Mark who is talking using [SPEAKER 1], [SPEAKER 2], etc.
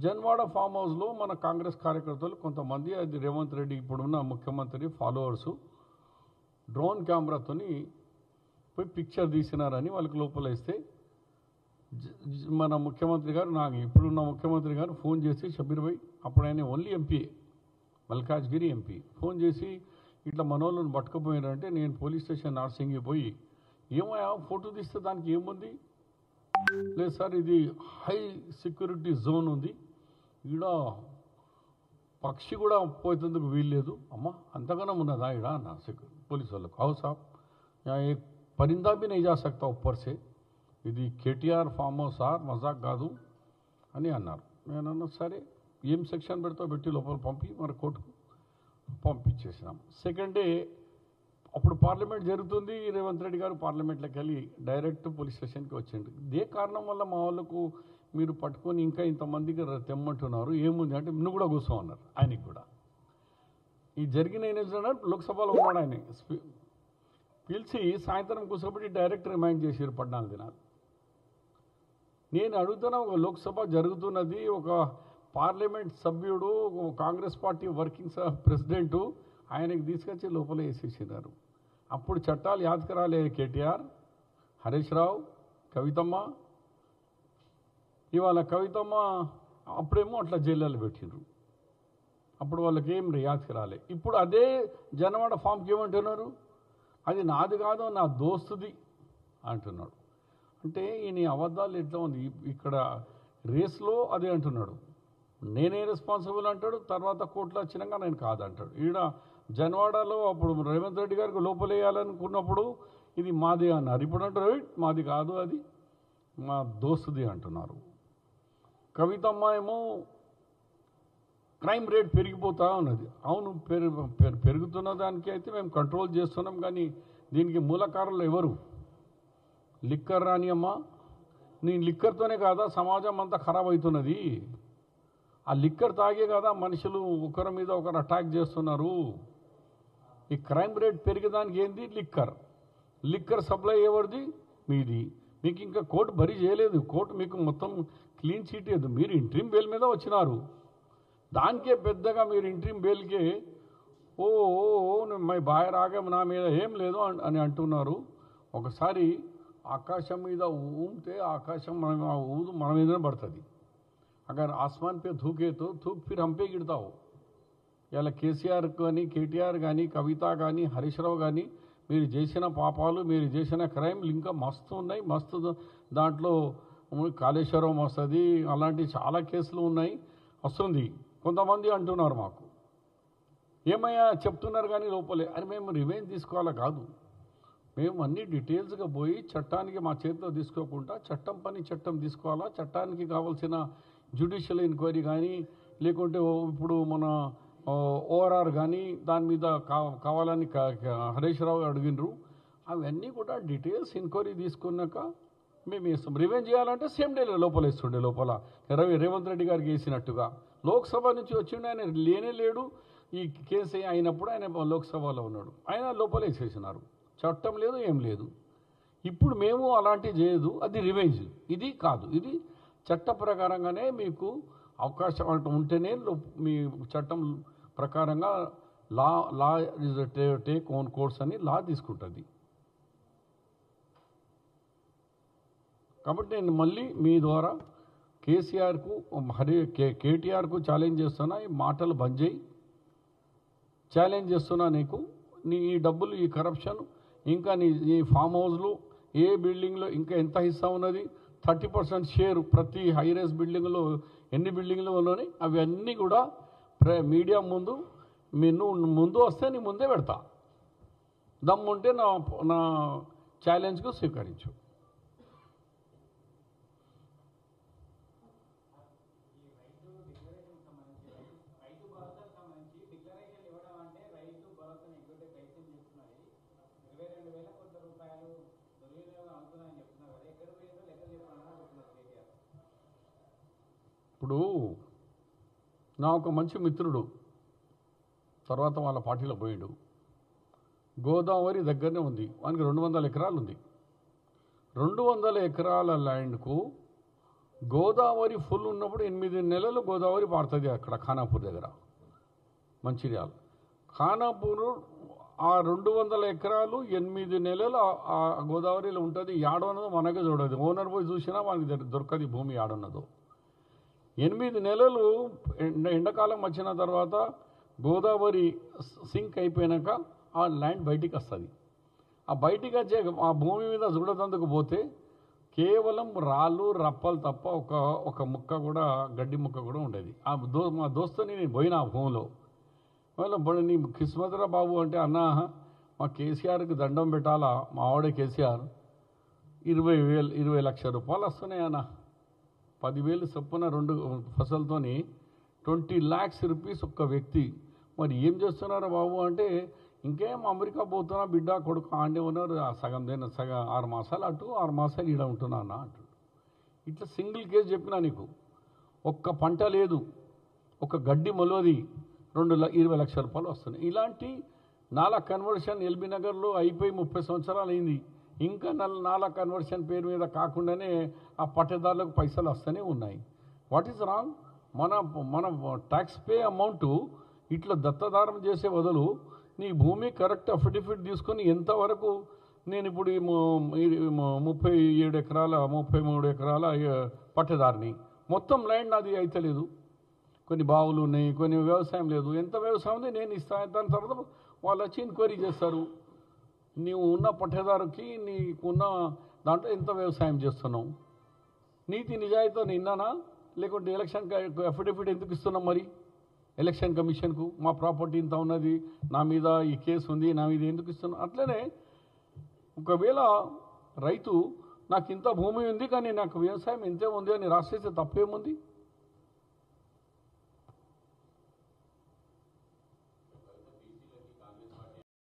[SPEAKER 1] Janwada form హౌస్లో మన కాంగ్రెస్ కార్యకర్తలు కొంతమంది, అది రేవంత్ రెడ్డి ఇప్పుడున్న ముఖ్యమంత్రి ఫాలోవర్సు, డ్రోన్ కెమెరాతోని పోయి పిక్చర్ తీసినారని వాళ్ళకి లోపలేస్తే మన ముఖ్యమంత్రి గారు, నాకు ఇప్పుడున్న ముఖ్యమంత్రి గారు ఫోన్ చేసి, షబీర్ భాయ్, అప్పుడు ఆయన only MP, Malkajgiri MP, phone చేసి ఇట్లా మనోళ్ళని పట్టుకుపోయినారంటే నేను పోలీస్ స్టేషన్ నార్సింగి పోయి, ఏమయ్యా ఫోటో తీస్తే దానికి ఏముంది, లేదు సార్ ఇది హై సెక్యూరిటీ జోన్ ఉంది, ఈడ పక్షి కూడా పోయేందుకు వీల్లేదు. అమ్మ అంతగానో ఉన్నదా ఈడ నా పోలీసు వాళ్ళకు? అవు సాబ్ ఏ परिंदा भी नहीं जा सकता ऊपर से, ఇది కేటీఆర్ ఫామ్ హౌస్ సార్, మజాక్ కాదు అని అన్నారు. నేను అన్నా సరే ఏం సెక్షన్ పెడతావు పెట్టి లోపల పంపి మరి కోర్టుకు పంపించేసినాం. సెకండ్ డే అప్పుడు పార్లమెంట్ జరుగుతుంది, రేవంత్ రెడ్డి గారు పార్లమెంట్లోకి వెళ్ళి డైరెక్ట్ పోలీస్ స్టేషన్కి వచ్చిండు. ఇదే కారణం వల్ల మా వాళ్ళకు మీరు పట్టుకొని ఇంకా ఇంతమందికి తెమ్మంటున్నారు, ఏముంది అంటే నువ్వు కూడా కూర్చోమన్నారు. ఆయనకి కూడా ఈ జరిగిన ఏం చేస్తున్నాడు, లోక్సభలో ఉన్నాడు ఆయన, పిలిచి సాయంత్రం కూర్చోబెట్టి డైరెక్ట్ రిమైండ్ చేసారు 14 దినాలు. నేను అడుగుతున్నా, ఒక లోక్సభ జరుగుతున్నది, ఒక పార్లమెంట్ సభ్యుడు, కాంగ్రెస్ పార్టీ వర్కింగ్ ప్రెసిడెంటు ఆయనకి తీసుకొచ్చి లోపల వేసేసినారు. అప్పుడు చట్టాలు యాదకరాలే కేటీఆర్, హరీష్ రావు, కవితమ్మ. ఇవాళ కవితమ్మ అప్పుడేమో అట్లా జైల్లో పెట్టిండ్రు, అప్పుడు వాళ్ళకి ఏం యాదకరాలే. ఇప్పుడు అదే జనవాడ ఫామ్కి ఏమంటున్నారు, అది నాది కాదు నా దోస్తుది అంటున్నాడు. అంటే ఈయన అబద్ధాలు ఎట్లా ఉంది, ఇక్కడ రేస్లో అదే అంటున్నాడు, నేనే రెస్పాన్సిబుల్ అంటాడు, తర్వాత కోర్టులో వచ్చినాక నేను కాదంటాడు. ఈడ జన్వాడలో అప్పుడు రేవంత్ రెడ్డి గారికి లోపలేయాలనుకున్నప్పుడు ఇది మాది అన్నారు, ఇప్పుడు అంటారు మాది కాదు అది మా దోస్తుది అంటున్నారు. కవితమ్మ ఏమో క్రైమ్ రేట్ పెరిగిపోతూ ఉన్నది. అవును, పెరుగుతున్న దానికి అయితే మేము కంట్రోల్ చేస్తున్నాం, కానీ దీనికి మూలకారులు ఎవరు? లిక్కర్ రానియమ్మా, నీ లిక్కర్తోనే కాదా సమాజం అంతా ఖరాబ్ అవుతున్నది. ఆ లిక్కర్ తాగే కదా మనుషులు ఒకరి మీద ఒకరు అటాక్ చేస్తున్నారు. ఈ క్రైమ్ రేట్ పెరిగేదానికి ఏంది? లిక్కర్ సప్లై ఎవరిది? మీది. మీకు ఇంకా కోర్టు బరీ చేయలేదు, కోర్టు మీకు మొత్తం క్లీన్ చీట్ లేదు, మీరు ఇంట్రీమ్ బెయిల్ మీద వచ్చినారు. దానికే పెద్దగా మీరు ఇంట్రీమ్ బెయిల్కే ఓ మై బాయ్ రాగా నా మీద ఏం లేదు అని అంటున్నారు. ఒకసారి ఆకాశం మీద ఊమితే ఆకాశం మన మీదనే పడుతుంది. అగర్ ఆస్మాన్ పే ధూకే తో ధూక్ ఫిర్ హంపే గిడతావు. ఇలా కేసీఆర్ కానీ, కేటీఆర్ కానీ, కవిత కానీ, హరీష్ రావు కానీ మీరు చేసిన పాపాలు, మీరు చేసిన క్రైమ్లు ఇంకా మస్తు ఉన్నాయి. మస్తు దాంట్లో కాళేశ్వరం వస్తుంది, అలాంటి చాలా కేసులు ఉన్నాయి, వస్తుంది. కొంతమంది అంటున్నారు మాకు ఏమయ్యా చెప్తున్నారు కానీ లోపలే అని. మేము రివెంజ్ తీసుకోవాలా కాదు, మేము అన్ని డీటెయిల్స్గా పోయి చట్టానికి మా చేతిలో తీసుకోకుండా చట్టం పని చట్టం తీసుకోవాలా. చట్టానికి కావాల్సిన జ్యుడిషియల్ ఎంక్వైరీ కానీ, లేకుంటే ఇప్పుడు మన ఓఆర్ఆర్ కానీ దాని మీద కావాలని హరీష్ రావు అడిగినరు. అవన్నీ కూడా డీటెయిల్స్ ఎంక్వైరీ తీసుకున్నాక మేము వేస్తాం. రివెంజ్ చేయాలంటే సేమ్ డే లోపల వేస్తుండే, లోపల రేవంత్ రెడ్డి గారికి వేసినట్టుగా. లోక్సభ నుంచి వచ్చిండే ఆయన లేనే లేడు, ఈ కేసు అయినప్పుడు ఆయన లోక్సభలో ఉన్నాడు, ఆయన లోపల వేసేసినారు. చట్టం లేదు, ఏం లేదు. ఇప్పుడు మేము అలాంటివి చేయదు, అది రివెంజ్. ఇది కాదు, ఇది చట్ట ప్రకారంగానే మీకు అవకాశం అంటూ ఉంటేనే మీ చట్టం ప్రకారంగా law is take own course అని లా తీసుకుంటుంది. కాబట్టి నేను మళ్ళీ మీ ద్వారా కేసీఆర్కు కేటీఆర్కు ఛాలెంజ్ చేస్తున్నా, ఈ మాటలు బంద్ చేయి. ఛాలెంజ్ చేస్తున్నా నీకు, నీ ఈ డబ్బులు, ఈ కరప్షన్, ఇంకా నీ ఫామ్ హౌస్లు ఏ బిల్డింగ్లో ఇంకా ఎంత హిస్సా ఉన్నది, 30% షేర్ ప్రతి హైరైజ్ బిల్డింగ్లో ఎన్ని బిల్డింగ్లు ఉన్నాయి, అవి అన్నీ కూడా మీడియా ముందు ముందు వస్తే నీ ముందే పెడతా. దమ్ముంటే నా ఛాలెంజ్కు స్వీకరించు. ఇప్పుడు నా ఒక మంచి మిత్రుడు తర్వాత వాళ్ళ పార్టీలో పోయాడు. గోదావరి దగ్గరనే ఉంది, వానికి 200 ఎకరాలు ఉంది. 200 ఎకరాల ల్యాండ్కు గోదావరి ఫుల్ ఉన్నప్పుడు 8 నెలలు గోదావరి పారుతుంది అక్కడ ఖానాపూర్ దగ్గర మంచిర్యాల. ఖానాపూర్ ఆ 200 ఎకరాలు 8 నెలలు ఆ గోదావరిలో ఉంటుంది. యాడున్నదో మనకే చూడదు. ఓనర్ పోయి చూసినా మనకి దొరకది భూమి యాడున్నదో. 8 నెలలు ఎండాకాలం వచ్చిన తర్వాత గోదావరి సింక్ అయిపోయాక ఆ ల్యాండ్ బయటికి వస్తుంది. ఆ బయటికి వచ్చే ఆ భూమి మీద చూడదందుకు పోతే కేవలం రాళ్ళు రప్పలు తప్ప ఒక ముక్క కూడా గడ్డి ముక్క కూడా ఉండేది. మా దోస్తుని నేను పోయిన ఆ భూమిలో వాళ్ళ నీ కిస్మతరా బాబు అంటే అన్నా మా కేసీఆర్కి దండం పెట్టాలా, మా ఆవిడ కేసీఆర్ 20 లక్షల రూపాయలు వస్తున్నాయి అన్న. 10,000 చొప్పున 2 ఫసల్తోని 20 lakhs రూపీస్ ఒక్క వ్యక్తి. మరి ఏం చేస్తున్నారా బాబు అంటే ఇంకేం అమెరికా పోతున్నా బిడ్డ కొడుకు ఆండే ఉన్నారు, సగం 6 మాసాలు అటు 6 మాసాలు ఈడ ఉంటున్నా అన్న అంటాడు. ఇట్లా సింగిల్ కేసు చెప్పినా నీకు. ఒక్క పంట లేదు, ఒక గడ్డి మొలవది, 20 లక్షల రూపాయలు వస్తున్నాయి. ఇలాంటి నాలా కన్వర్షన్ ఎల్బీ నగర్లో అయిపోయి 30 సంవత్సరాలు అయింది. ఇంకా నాలా కన్వర్షన్ పేరు మీద కాకుండానే ఆ పట్టేదారులకు పైసలు వస్తూనే ఉన్నాయి. What is wrong? మన ట్యాక్స్ పే అమౌంట్ ఇట్లా దత్తదారం చేసే బదులు నీ భూమి కరెక్ట్ అఫిడవిట్ తీసుకొని ఎంతవరకు నేను ఇప్పుడు 37 ఎకరాల 33 ఎకరాల పట్టేదారిని, మొత్తం ల్యాండ్ నాది అయితే లేదు, కొన్ని బావులు ఉన్నాయి, కొన్ని వ్యవసాయం లేదు, ఎంత వ్యవసాయం ఉంది నేను ఇస్తాను. దాని తర్వాత వాళ్ళు వచ్చి ఎంక్వైరీ చేస్తారు, నీవు ఉన్న పట్టేదారుకి నీకున్న దాంట్లో ఎంత వ్యవసాయం చేస్తున్నావు, నీతి నిజాయితీతో నిన్నానా లేకుంటే ఎలక్షన్ అఫిడవిట్ ఎందుకు ఇస్తున్నాం మరి ఎలక్షన్ కమిషన్కు? మా ప్రాపర్టీ ఇంత ఉన్నది, నా మీద ఈ కేసు ఉంది, నా మీద ఎందుకు ఇస్తున్నాం? అట్లనే ఒకవేళ రైతు నాకు ఇంత భూమి ఉంది కానీ నాకు వ్యవసాయం ఇంతే ఉంది అని రాసేస్తే తప్పేముంది?